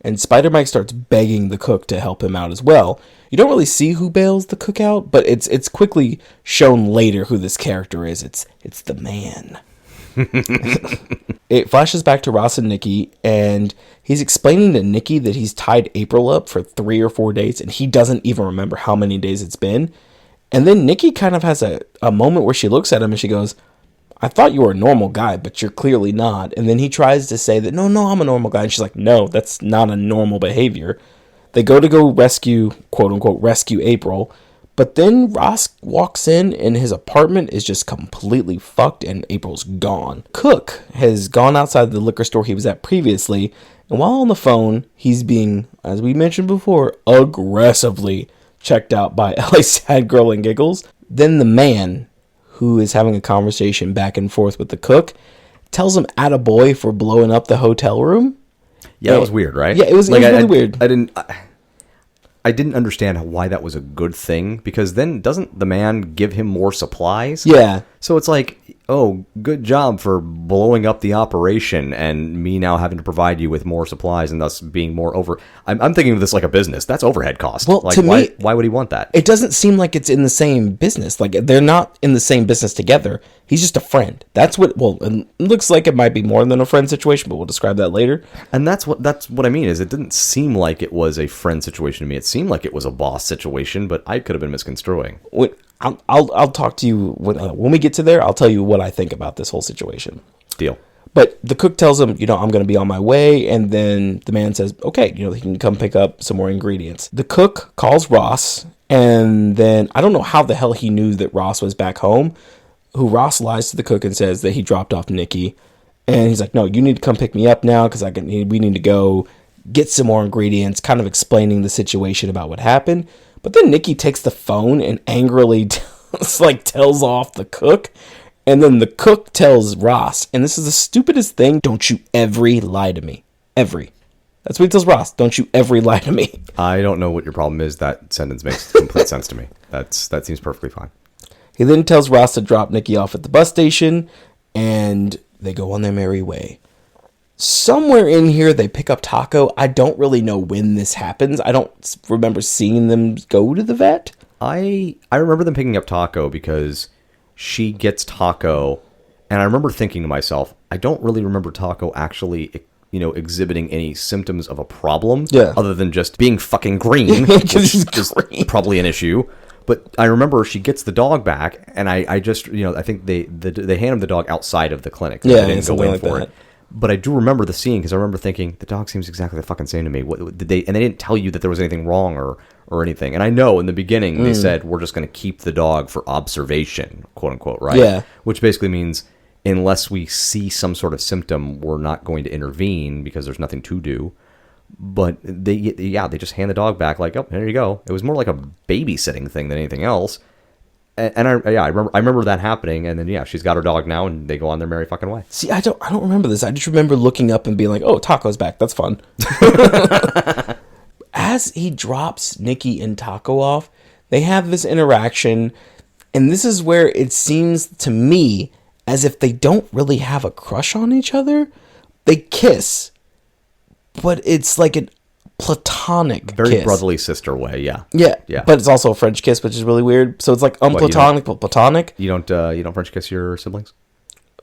[SPEAKER 2] and Spider Mike starts begging the cook to help him out as well. You don't really see who bails the cook out, but it's quickly shown later who this character is. It's the man. It flashes back to Ross and Nikki, and he's explaining to Nikki that he's tied April up for 3 or 4 days, and he doesn't even remember how many days it's been. And then Nikki kind of has a moment where she looks at him and she goes, I thought you were a normal guy, but you're clearly not. And then he tries to say that, no, I'm a normal guy. And she's like, no, that's not a normal behavior. They go rescue, quote unquote, rescue April. But then Ross walks in and his apartment is just completely fucked and April's gone. Cook has gone outside the liquor store he was at previously. And while on the phone, he's being, as we mentioned before, aggressively checked out by LA Sad Girl and Giggles. Then the man, who is having a conversation back and forth with the cook, tells him attaboy for blowing up the hotel room.
[SPEAKER 1] Yeah, that was weird, right?
[SPEAKER 2] Yeah, it was really weird.
[SPEAKER 1] I didn't understand why that was a good thing, because then doesn't the man give him more supplies?
[SPEAKER 2] Yeah.
[SPEAKER 1] So it's like, oh, good job for blowing up the operation and me now having to provide you with more supplies and thus being more over. I'm thinking of this like a business. That's overhead cost.
[SPEAKER 2] Well,
[SPEAKER 1] like,
[SPEAKER 2] to me,
[SPEAKER 1] why would he want that?
[SPEAKER 2] It doesn't seem like it's in the same business. Like, they're not in the same business together. He's just a friend. That's what, well, it looks like it might be more than a friend situation, but we'll describe that later.
[SPEAKER 1] And that's what I mean, is it didn't seem like it was a friend situation to me. It seemed like it was a boss situation, but I could have been misconstruing.
[SPEAKER 2] I'll talk to you when we get to there. I'll tell you what I think about this whole situation.
[SPEAKER 1] Deal.
[SPEAKER 2] But the cook tells him, I'm going to be on my way. And then the man says, okay, he can come pick up some more ingredients. The cook calls Ross. And then I don't know how the hell he knew that Ross was back home. Ross lies to the cook and says that he dropped off Nikki. And he's like, no, you need to come pick me up now because we need to go get some more ingredients, kind of explaining the situation about what happened. But then Nikki takes the phone and angrily tells off the cook. And then the cook tells Ross, and this is the stupidest thing, don't you ever lie to me. Every. That's what he tells Ross. Don't you ever lie to me.
[SPEAKER 1] I don't know what your problem is. That sentence makes complete sense to me. That seems perfectly fine.
[SPEAKER 2] He then tells Ross to drop Nikki off at the bus station, and they go on their merry way. Somewhere in here, they pick up Taco. I don't really know when this happens. I don't remember seeing them go to the vet.
[SPEAKER 1] I remember them picking up Taco because she gets Taco, and I remember thinking to myself, I don't really remember Taco actually, exhibiting any symptoms of a problem, other tthan just being fucking green, which is probably an issue. But I remember she gets the dog back, and I just, I think they hand him the dog outside of the clinic.
[SPEAKER 2] Yeah,
[SPEAKER 1] they didn't go in for
[SPEAKER 2] that.
[SPEAKER 1] it. But I do remember the scene because I remember thinking the dog seems exactly the fucking same to me. What did they? And they didn't tell you that there was anything wrong or anything. And I know in the beginning they said we're just going to keep the dog for observation, quote unquote, right?
[SPEAKER 2] Yeah.
[SPEAKER 1] Which basically means unless we see some sort of symptom, we're not going to intervene because there's nothing to do. But they just hand the dog back like, oh, there you go. It was more like a babysitting thing than anything else. And I remember that happening, and then she's got her dog now, and they go on their merry fucking way.
[SPEAKER 2] See, I don't remember this. I just remember looking up and being like, "Oh, Taco's back. That's fun." As he drops Nikki and Taco off, they have this interaction, and this is where it seems to me as if they don't really have a crush on each other. They kiss, but it's like an platonic
[SPEAKER 1] very
[SPEAKER 2] kiss.
[SPEAKER 1] Brotherly sister way. Yeah,
[SPEAKER 2] but it's also a French kiss, which is really weird. So it's like unplatonic but platonic.
[SPEAKER 1] You don't French kiss your siblings?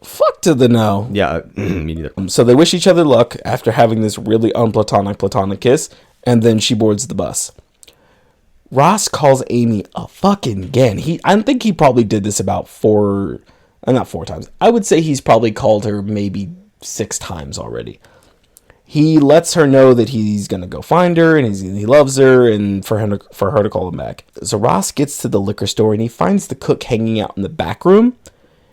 [SPEAKER 2] Fuck to the no.
[SPEAKER 1] Yeah, me neither.
[SPEAKER 2] So they wish each other luck after having this really platonic kiss, and then she boards the bus. Ross calls Amy a fucking again. I think he probably did this about not 4 times. I would say he's probably called her maybe 6 times already. He lets her know that he's going to go find her and he loves her and for her to call him back. So Ross gets to the liquor store and he finds the cook hanging out in the back room.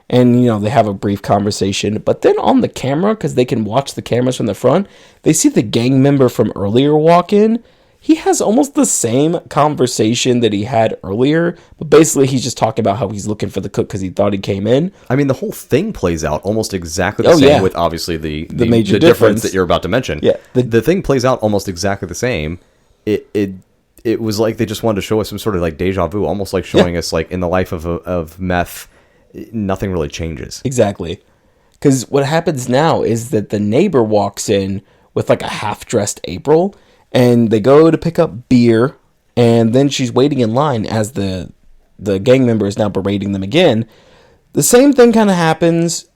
[SPEAKER 2] And, they have a brief conversation. But then on the camera, because they can watch the cameras from the front, they see the gang member from earlier walk in. he has almost the same conversation that he had earlier, but basically he's just talking about how he's looking for the cook because he thought he came in.
[SPEAKER 1] I mean, the whole thing plays out almost exactly the same, with obviously the
[SPEAKER 2] major
[SPEAKER 1] difference that you're about to mention.
[SPEAKER 2] Yeah,
[SPEAKER 1] the thing plays out almost exactly the same. It was like they just wanted to show us some sort of like deja vu, almost like showing us like in the life of meth, nothing really changes.
[SPEAKER 2] Exactly. Because what happens now is that the neighbor walks in with like a half-dressed April, and they go to pick up beer, and then she's waiting in line as the gang member is now berating them again. The same thing kind of happens,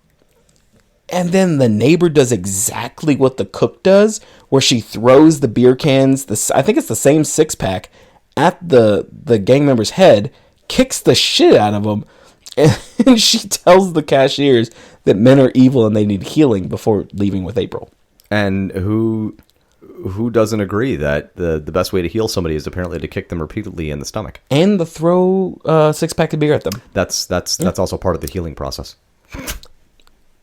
[SPEAKER 2] and then the neighbor does exactly what the cook does, where she throws the beer cans, I think it's the same six-pack, at the gang member's head, kicks the shit out of him, and she tells the cashiers that men are evil and they need healing before leaving with April.
[SPEAKER 1] And who doesn't agree that the best way to heal somebody is apparently to kick them repeatedly in the stomach
[SPEAKER 2] and to throw a six-pack of beer at them?
[SPEAKER 1] That's also part of the healing process.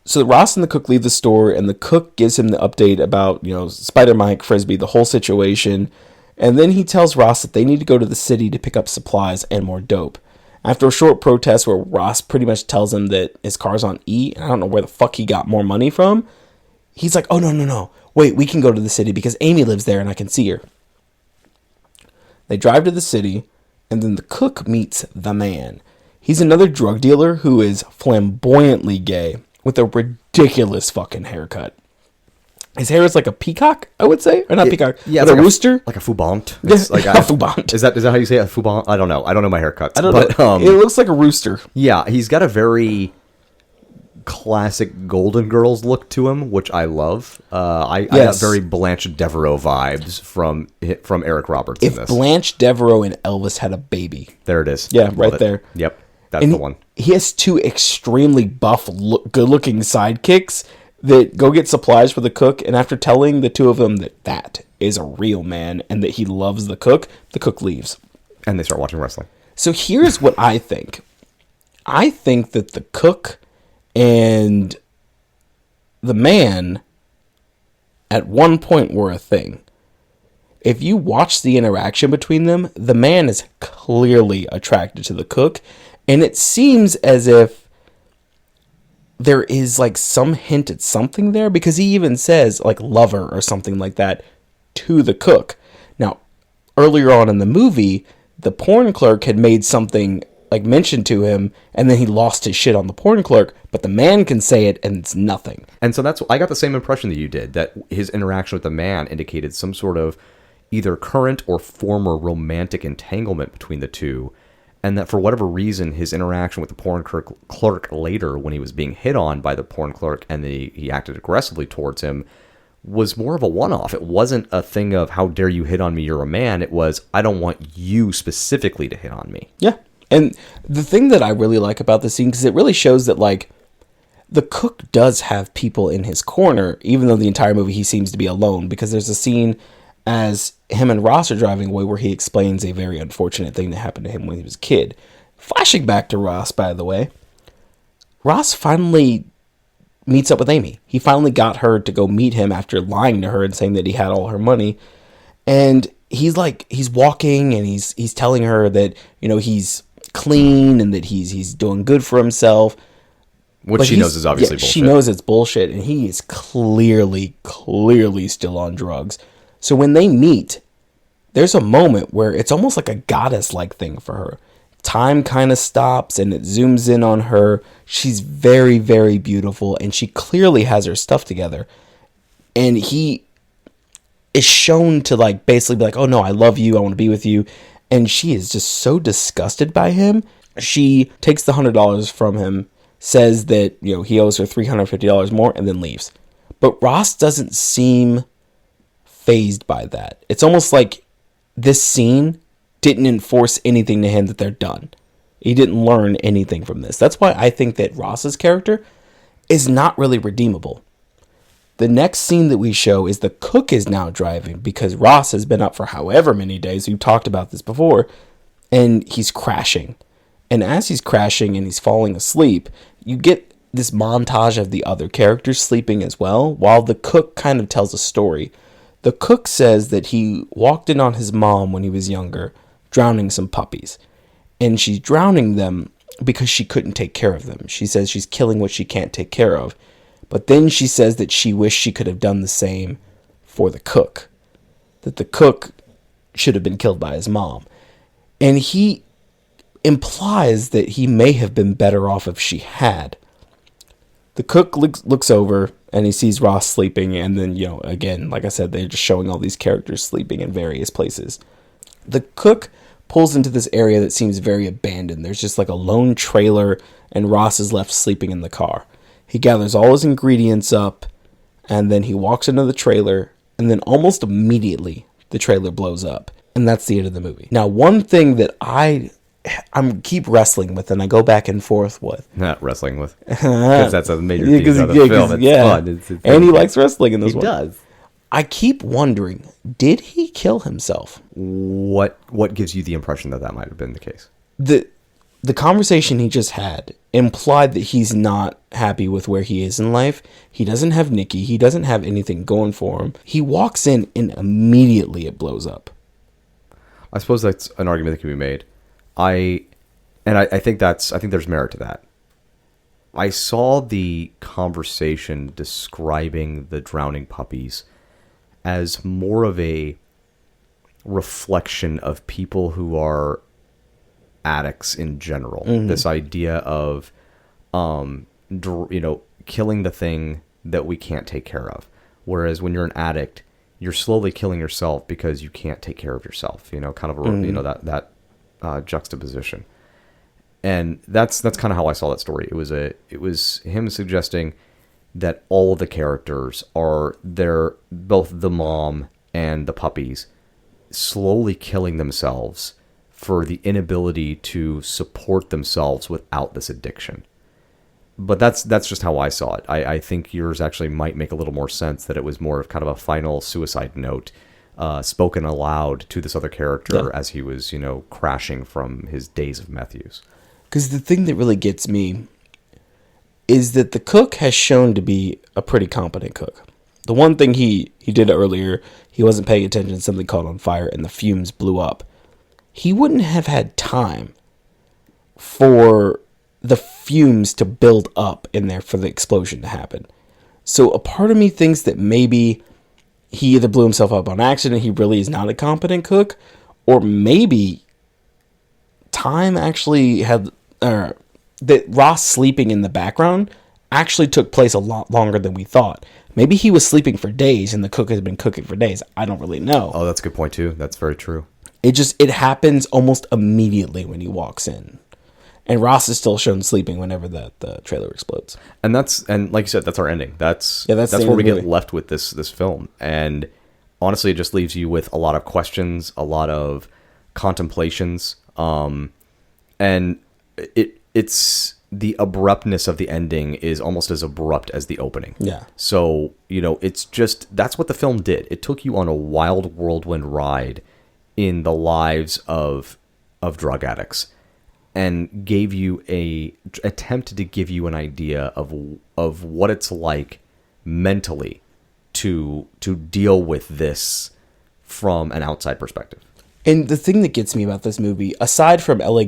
[SPEAKER 2] So Ross and the cook leave the store, and the cook gives him the update about, Spider Mike, Frisbee, the whole situation. And then he tells Ross that they need to go to the city to pick up supplies and more dope. After a short protest where Ross pretty much tells him that his car's on E, and I don't know where the fuck he got more money from, he's like, oh, no. Wait, we can go to the city because Amy lives there and I can see her. They drive to the city, and then the cook meets the man. He's another drug dealer who is flamboyantly gay with a ridiculous fucking haircut. His hair is like a peacock, I would say. Or not peacock, but like a rooster.
[SPEAKER 1] Like a fubont.
[SPEAKER 2] It's like a fubont.
[SPEAKER 1] Is that how you say a fubont? I don't know. I don't know my haircuts.
[SPEAKER 2] I don't know. It looks like a rooster.
[SPEAKER 1] Yeah, he's got a very classic Golden Girls look to him, which I love. I got very Blanche Devereaux vibes from Eric Roberts in this.
[SPEAKER 2] If Blanche Devereaux and Elvis had a baby.
[SPEAKER 1] There it is.
[SPEAKER 2] Yeah, right there.
[SPEAKER 1] Yep, that's the one.
[SPEAKER 2] He has two extremely buff, good-looking sidekicks that go get supplies for the cook, and after telling the two of them that is a real man and that he loves the cook leaves.
[SPEAKER 1] And they start watching wrestling.
[SPEAKER 2] So here's what I think. I think that the cook and the man at one point were a thing. If you watch the interaction between them, the man is clearly attracted to the cook, and it seems as if there is like some hint at something there, because he even says like lover or something like that to the cook. Now, earlier on in the movie, the porn clerk had made something like mentioned to him, and then he lost his shit on the porn clerk, but the man can say it and it's nothing.
[SPEAKER 1] And so I got the same impression that you did, that his interaction with the man indicated some sort of either current or former romantic entanglement between the two. And that for whatever reason, his interaction with the porn clerk later, when he was being hit on by the porn clerk and he acted aggressively towards him, was more of a one-off. It wasn't a thing of, how dare you hit on me, you're a man. It was, I don't want you specifically to hit on me.
[SPEAKER 2] Yeah. And the thing that I really like about this scene, because it really shows that, like, the cook does have people in his corner, even though the entire movie he seems to be alone, because there's a scene as him and Ross are driving away where he explains a very unfortunate thing that happened to him when he was a kid. Flashing back to Ross, by the way, Ross finally meets up with Amy. He finally got her to go meet him after lying to her and saying that he had all her money. And he's walking and he's telling her that, he's clean and that he's doing good for himself.
[SPEAKER 1] Which she knows is obviously bullshit.
[SPEAKER 2] She knows it's bullshit, and he is clearly still on drugs. So when they meet, there's a moment where it's almost like a goddess-like thing for her. Time kind of stops and it zooms in on her. She's very, very beautiful, and she clearly has her stuff together. And he is shown to basically be like, oh no, I love you, I want to be with you. And she is just so disgusted by him. She takes the $100 from him, says that he owes her $350 more, and then leaves. But Ross doesn't seem fazed by that. It's almost like this scene didn't enforce anything to him that they're done. He didn't learn anything from this. That's why I think that Ross's character is not really redeemable. The next scene that we show is the cook is now driving because Ross has been up for however many days. We've talked about this before. And he's crashing. And as he's crashing and he's falling asleep, you get this montage of the other characters sleeping as well, while the cook kind of tells a story. The cook says that he walked in on his mom when he was younger, drowning some puppies. And she's drowning them because she couldn't take care of them. She says she's killing what she can't take care of. But then she says that she wished she could have done the same for the cook. That the cook should have been killed by his mom. And he implies that he may have been better off if she had. The cook looks over and he sees Ross sleeping. And then, again, like I said, they're just showing all these characters sleeping in various places. The cook pulls into this area that seems very abandoned. There's just like a lone trailer and Ross is left sleeping in the car. He gathers all his ingredients up and then he walks into the trailer and then almost immediately the trailer blows up. And that's the end of the movie. Now, one thing that I'm keep wrestling with and I go back and forth with.
[SPEAKER 1] Not wrestling with. Because that's a major piece of the film. It's fun. It's
[SPEAKER 2] and he likes wrestling in this one.
[SPEAKER 1] He does.
[SPEAKER 2] I keep wondering, did he kill himself?
[SPEAKER 1] What gives you the impression that might have been the case?
[SPEAKER 2] The conversation he just had implied that he's not happy with where he is in life. He doesn't have Nikki. He doesn't have anything going for him. He walks in and immediately it blows up.
[SPEAKER 1] I suppose that's an argument that can be made. I think there's merit to that. I saw the conversation describing the drowning puppies as more of a reflection of people who are addicts in general. Mm-hmm. This idea of, killing the thing that we can't take care of. Whereas when you're an addict, you're slowly killing yourself because you can't take care of yourself. That juxtaposition. And that's kind of how I saw that story. It was him suggesting that all of the characters they're both the mom and the puppies slowly killing themselves for the inability to support themselves without this addiction. But that's just how I saw it. I think yours actually might make a little more sense, that it was more of kind of a final suicide note spoken aloud to this other character as he was, crashing from his days of meth use.
[SPEAKER 2] Because the thing that really gets me is that the cook has shown to be a pretty competent cook. The one thing he did earlier, he wasn't paying attention, something caught on fire and the fumes blew up. He wouldn't have had time for the fumes to build up in there for the explosion to happen. So a part of me thinks that maybe he either blew himself up on accident, he really is not a competent cook, or maybe time actually had... that Ross sleeping in the background actually took place a lot longer than we thought. Maybe he was sleeping for days and the cook has been cooking for days. I don't really know.
[SPEAKER 1] Oh, that's a good point too. That's very true.
[SPEAKER 2] It happens almost immediately when he walks in. And Ross is still shown sleeping whenever the trailer explodes.
[SPEAKER 1] And like you said, that's our ending. That's where we get left with this film. And honestly, it just leaves you with a lot of questions, a lot of contemplations. And it's the abruptness of the ending is almost as abrupt as the opening.
[SPEAKER 2] Yeah.
[SPEAKER 1] So, it's just, that's what the film did. It took you on a wild whirlwind ride in the lives of drug addicts and gave you attempted to give you an idea of what it's like mentally to deal with this from an outside perspective.
[SPEAKER 2] And the thing that gets me about this movie, aside from LA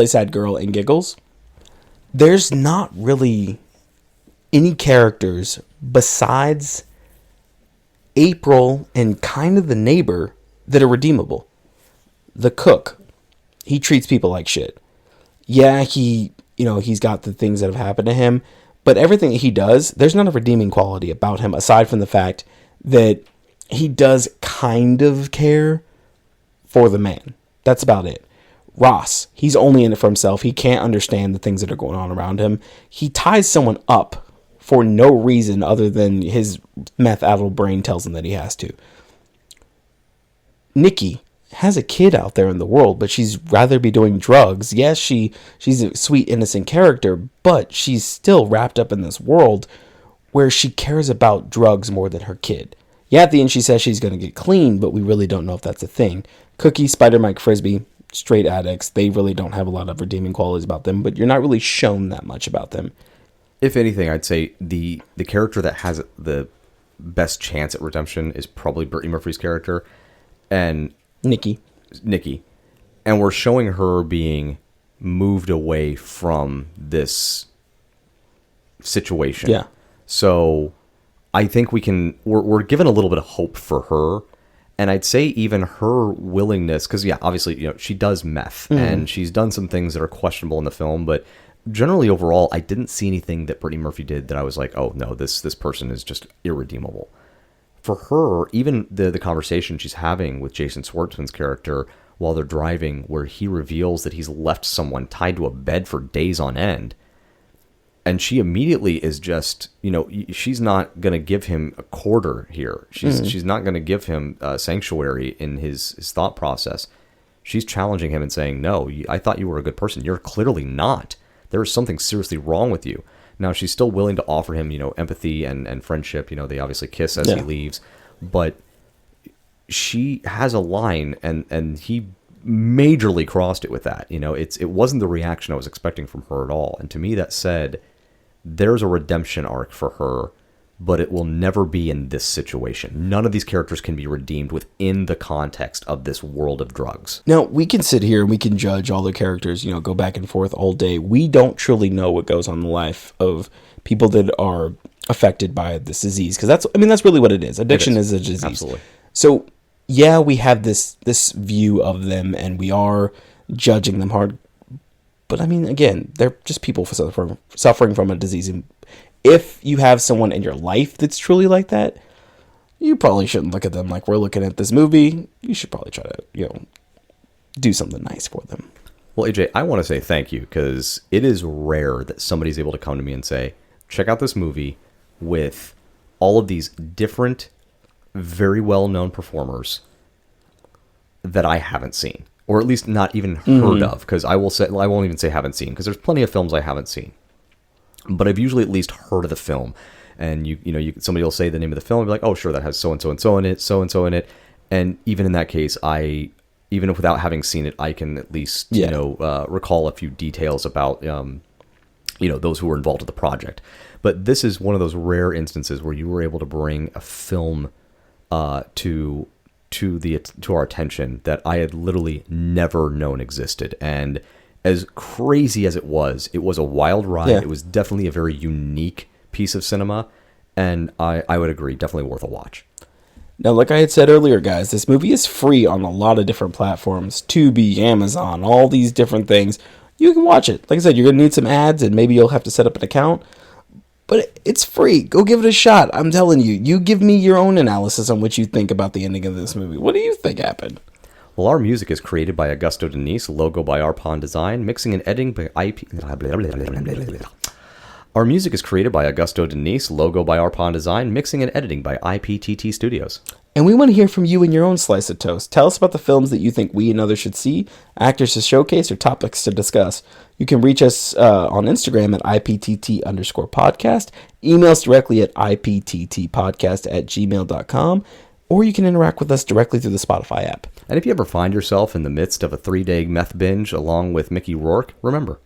[SPEAKER 2] Sad Girl and Giggles, there's not really any characters besides April and kind of the neighbor that are redeemable. The cook, he treats people like shit. Yeah, he's got the things that have happened to him, but everything he does, there's not a redeeming quality about him aside from the fact that he does kind of care for the man. That's about it. Ross, he's only in it for himself. He can't understand the things that are going on around him. He ties someone up for no reason other than his meth-addled brain tells him that he has to. Nikki has a kid out there in the world, but she's rather be doing drugs. Yes, she's a sweet, innocent character, but she's still wrapped up in this world where she cares about drugs more than her kid. Yeah, at the end she says she's going to get clean, but we really don't know if that's a thing. Cookie, Spider Mike, Frisbee, straight addicts, they really don't have a lot of redeeming qualities about them, but you're not really shown that much about them.
[SPEAKER 1] If anything, I'd say the character that has the best chance at redemption is probably Brittany Murphy's character and
[SPEAKER 2] Nikki.
[SPEAKER 1] And we're showing her being moved away from this situation.
[SPEAKER 2] Yeah.
[SPEAKER 1] So I think we're given a little bit of hope for her. And I'd say even her willingness, because obviously, she does meth and she's done some things that are questionable in the film, but generally overall, I didn't see anything that Brittany Murphy did that I was like, oh no, this person is just irredeemable. For her, even the conversation she's having with Jason Schwartzman's character while they're driving, where he reveals that he's left someone tied to a bed for days on end, and she immediately is just, she's not going to give him a quarter here. She's not going to give him sanctuary in his thought process. She's challenging him and saying, no, I thought you were a good person. You're clearly not. There is something seriously wrong with you. Now, she's still willing to offer him, empathy and friendship. They obviously kiss as he leaves. But she has a line, and he majorly crossed it with that. It wasn't the reaction I was expecting from her at all. And to me, that said, there's a redemption arc for her, but it will never be in this situation. None of these characters can be redeemed within the context of this world of drugs.
[SPEAKER 2] Now, we can sit here and we can judge all the characters, go back and forth all day. We don't truly know what goes on in the life of people that are affected by this disease, because that's really what it is. Addiction is a disease.
[SPEAKER 1] Absolutely.
[SPEAKER 2] So, yeah, we have this view of them, and we are judging them hard. But again, they're just people suffering from a disease. And if you have someone in your life that's truly like that, you probably shouldn't look at them like we're looking at this movie. You should probably try to, do something nice for them.
[SPEAKER 1] Well, AJ, I want to say thank you, because it is rare that somebody's able to come to me and say, check out this movie with all of these different, very well-known performers that I haven't seen, or at least not even heard of, because I won't even say haven't seen, because there's plenty of films I haven't seen, but I've usually at least heard of the film. And somebody will say the name of the film and be like, oh sure, that has so and so and so in it, so and so in it. And even in that case, even if without having seen it, I can at least recall a few details about those who were involved with the project. But this is one of those rare instances where you were able to bring a film to our attention that I had literally never known existed. And as crazy as it was a wild ride. Yeah. It was definitely a very unique piece of cinema, and I would agree, definitely worth a watch.
[SPEAKER 2] Now, like I had said earlier, guys, this movie is free on a lot of different platforms. Tubi, Amazon, all these different things. You can watch it. Like I said, you're going to need some ads, and maybe you'll have to set up an account. But it's free. Go give it a shot. I'm telling you. You give me your own analysis on what you think about the ending of this movie. What do you think happened?
[SPEAKER 1] Well, our music is created by Augusto Denise, logo by Arpon Design, mixing and editing by IP... Our music is created by Augusto Denise, logo by Arpon Design, mixing and editing by IPTT Studios.
[SPEAKER 2] And we want to hear from you in your own slice of toast. Tell us about the films that you think we and others should see, actors to showcase, or topics to discuss. You can reach us on Instagram at IPTT_podcast, email us directly at IPTTpodcast@gmail.com, or you can interact with us directly through the Spotify app.
[SPEAKER 1] And if you ever find yourself in the midst of a 3-day meth binge along with Mickey Rourke, remember...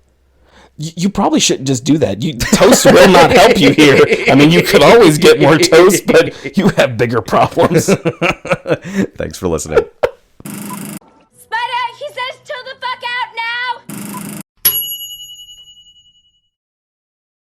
[SPEAKER 2] You probably shouldn't just do that. Toast will not help you here. I mean, you could always get more toast, but you have bigger problems.
[SPEAKER 1] Thanks for listening.